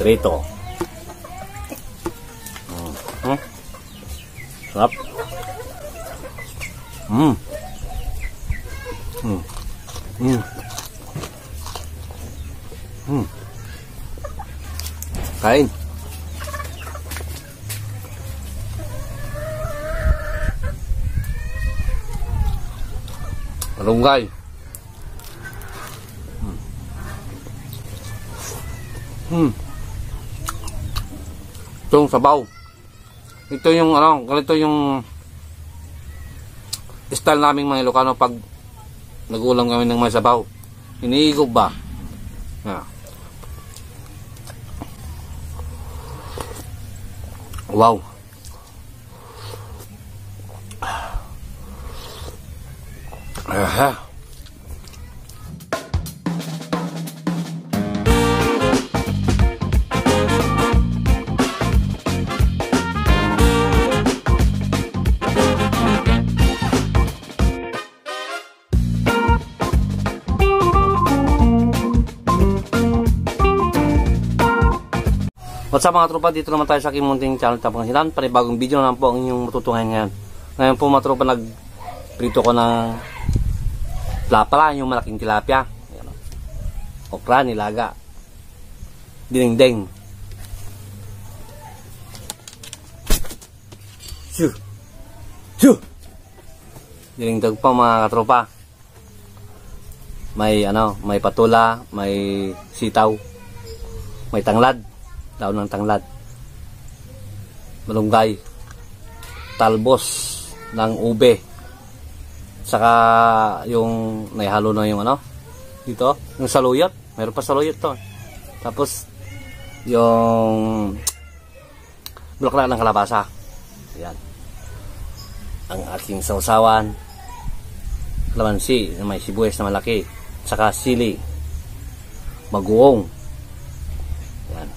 Trito. Sarap. Kain. Malunggay. Itong sabaw. Ito yung ano, ganito yung style naming mga Ilocano pag nag-ulam kami ng may sabaw. Iniigop ba? Wow. What's up mga tropa, dito naman tayo sa aking munting channel Tapangasinan. Panibagong video na lang po ang inyong matutungan ngayon. Ngayon po mga tropa, nagprito ko ng pala, yung malaking tilapia. Okra, nilaga, dinengdeng. Dinengdeng pa mga tropa. May may patula, may sitaw, may tanglad, daon ng tanglad, malunggay, talbos ng ube, saka yung naihalo na yung dito, yung saluyot, meron pa saluyot to, tapos yung bulaklak ng kalabasa. Yan ang aking sausawan, kalamansi na may sibuyas na malaki, saka sili, bagoong. Yan.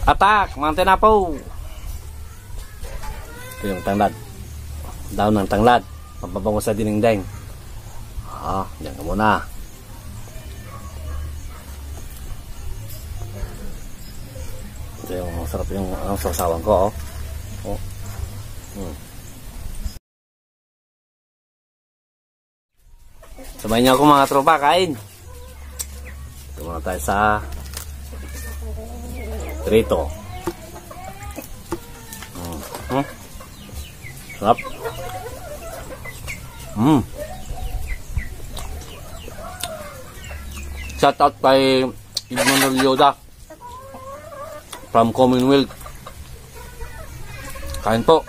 Atak, mga tinapaw. Ito yung tanglad, daon ng tanglad, pampabango sa dinengdeng. Diyan ka muna. Ito yung masarap yung sausawan ko. Sabayin niyo ako mga tropa, kain. Ito muna tayo sa Trito. Sarap. Shout out kay Emmanuel Yoda from Commonwealth. Kain po.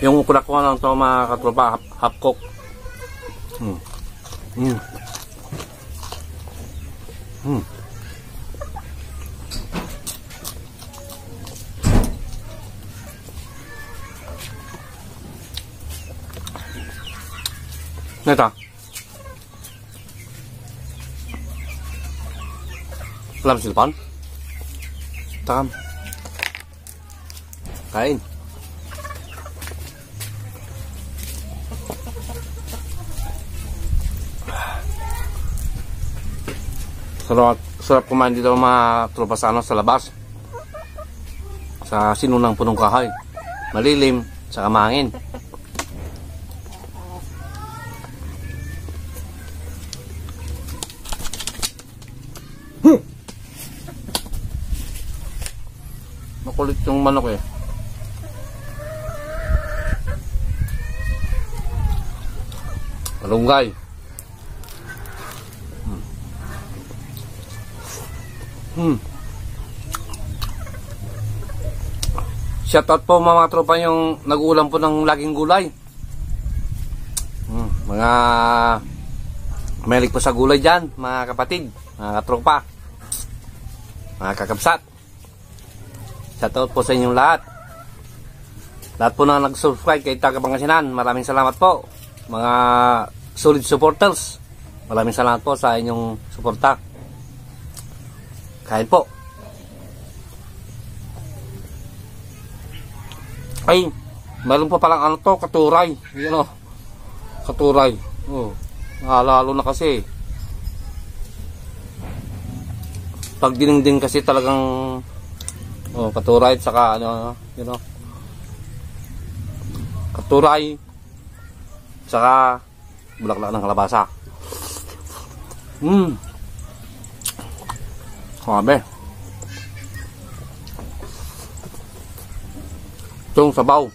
Yung kunak ko lang ito mga katropa, half cook. Neta. Alam silpan? Takam. Kain. Sarap kumain dito mga tropa sa labas, sa sinunang punong kahoy, malilim, saka mahangin. Makulit yung manok eh. Malunggay. Shoutout po mga tropa yung nag-uulam po ng laging gulay. Mga mahilig po sa gulay dyan, mga kapatid, mga katropa, mga kakabsat. Shoutout po sa inyong lahat. Lahat po na nag-subscribe kay Tapangasinan, maraming salamat po. Mga solid supporters, maraming salamat po sa inyong suporta. Kain po. Ay, meron pa palang ano to, katuray. Yan o. Katuray. Oh, lalo na kasi. Pag dinengdeng kasi talagang katuray at saka ano, you know. Katuray saka bulaklak ng kalabasa. Sabi. Itong sabaw.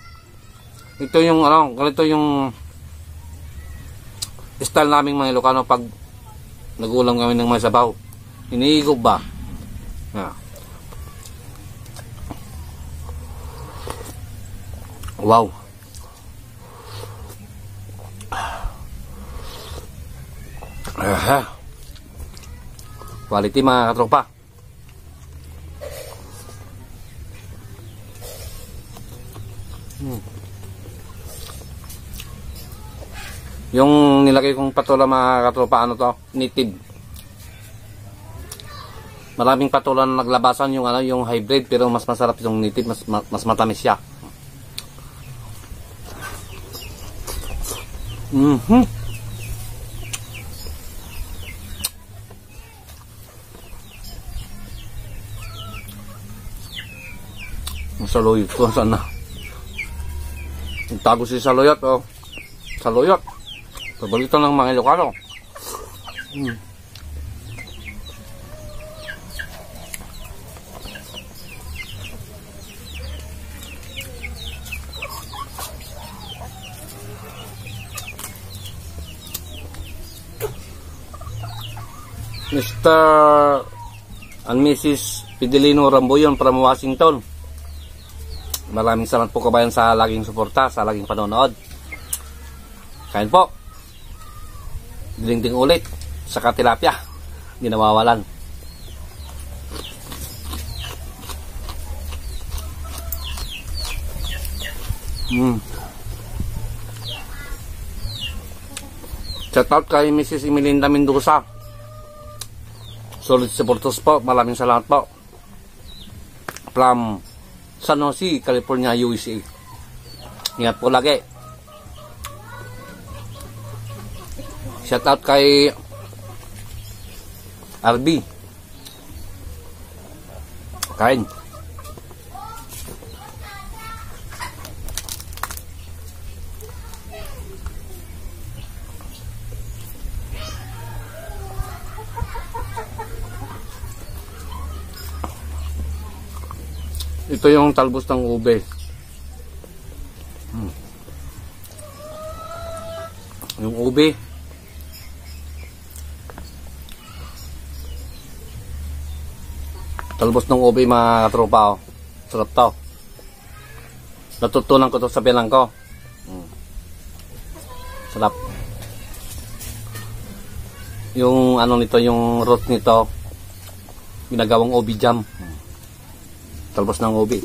Ito yung ano, ganito yung style naming mga Ilocano pag nag-ulam kami ng may sabaw. Iniigop ba? Yeah. Wow. Quality mga katropa. Yung nilagay kong patola mga katropa, ano to? Native. Maraming patola na naglabasan yung ano, yung hybrid, pero mas masarap yung native, mas matamis siya. Saluyot ko, saan na? Nagtago si Saluyot, oh. Saluyot. Paborito ng mga Ilocano. Mr. and Mrs. Fidelino Rambuyon from Washington. Maraming salamat po kabayan sa laging suporta, sa laging panonood. Kain po. Ding-ding ulit. Saka tilapia. Hindi nawawalan. Shout out kay Mrs. Emelinda Mendoza. Solid supporters po. Maraming salamat po. From San Jose, California, USA. Ingat po lagi. Shout out kay RB. Kain. Ito yung talbos ng ube. Yung ube. Talbos ng ube mga katropa, oh. Sarap to. Natutunan ko to sa bilang ko. Sarap. Yung ano nito, yung root nito, ginagawang ube jam. Talbos ng ube.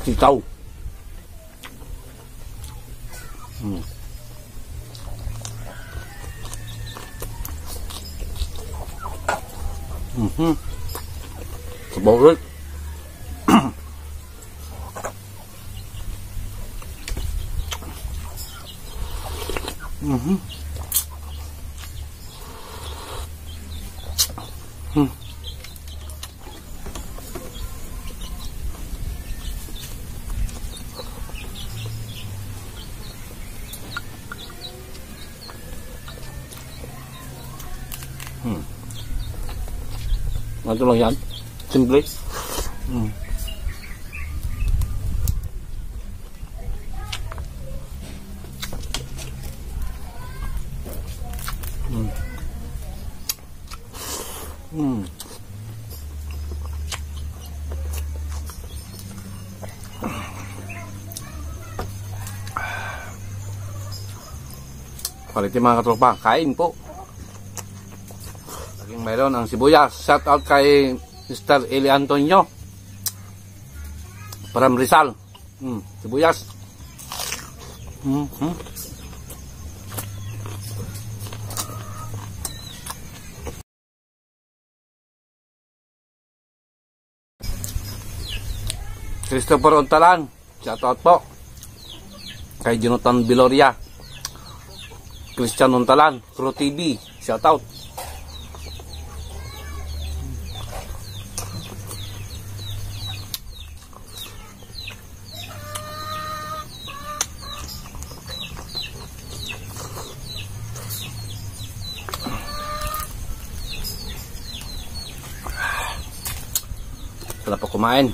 Sitaw. Sabaw ulit. Ito lang yan. Simple. Quality mga katropa. Kain po. mayroon ang sibuyas. Shout out kay Mr. Eli Antonio from Rizal. Sibuyas. Christopher Untalan, shout out po. Kay Jonathan Biloria, Christian Untalan, Pro TV, shout out. Sarap po kumain.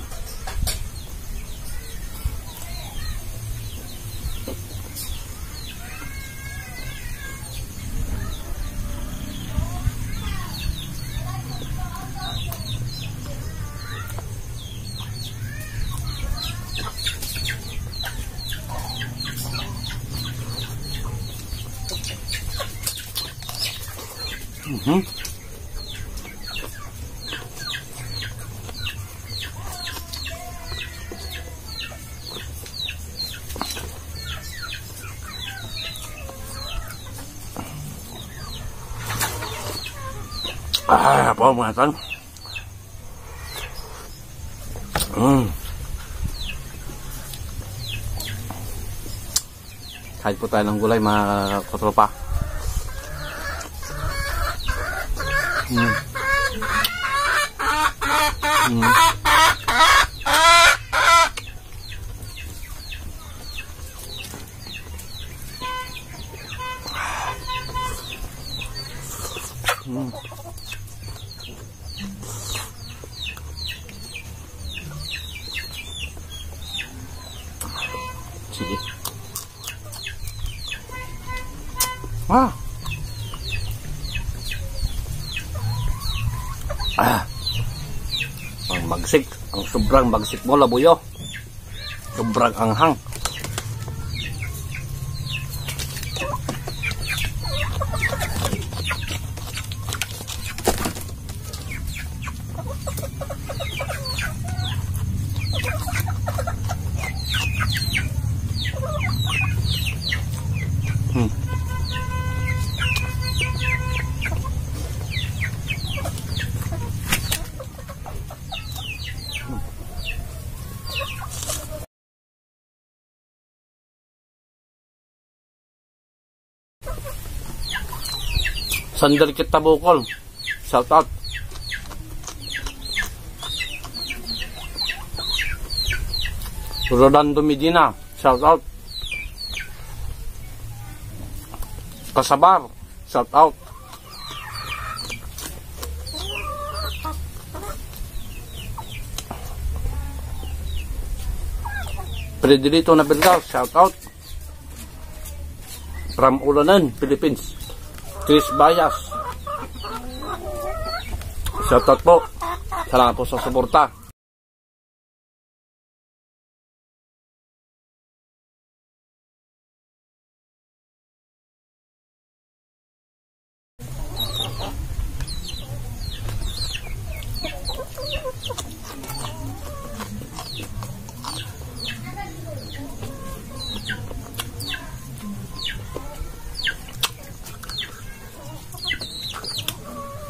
Po mga tan. Kahit po tayo ng gulay mga katropa. Sige. Wow. Ang bagsik, ang sobrang bagsik mo labuyo. Sobrang anghang. Sandal kita bukol. Shout out. Rolando Medina. Shout out. Kasabar. Shout out. Predirito na Belgar. Shout out. From Ulanan, Philippines. Chris Bayas. Shoutout po. Salamat po sa suporta.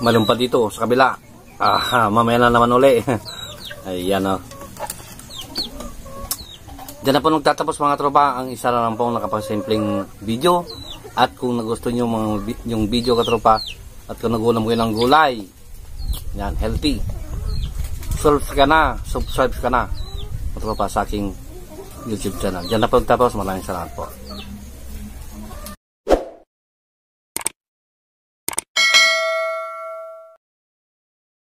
Malumpa dito sa kabila. Mamaya na naman uli. Ayan o. Diyan na po nagtatapos mga tropa. Ang isa na lang po nakapasimpleng video. At kung nagusto nyo yung video katropa, at kung nagulam kayo ng gulay, yan, healthy, subscribe ka na katropa sa aking YouTube channel. Diyan na po nagtatapos. Maraming salamat po.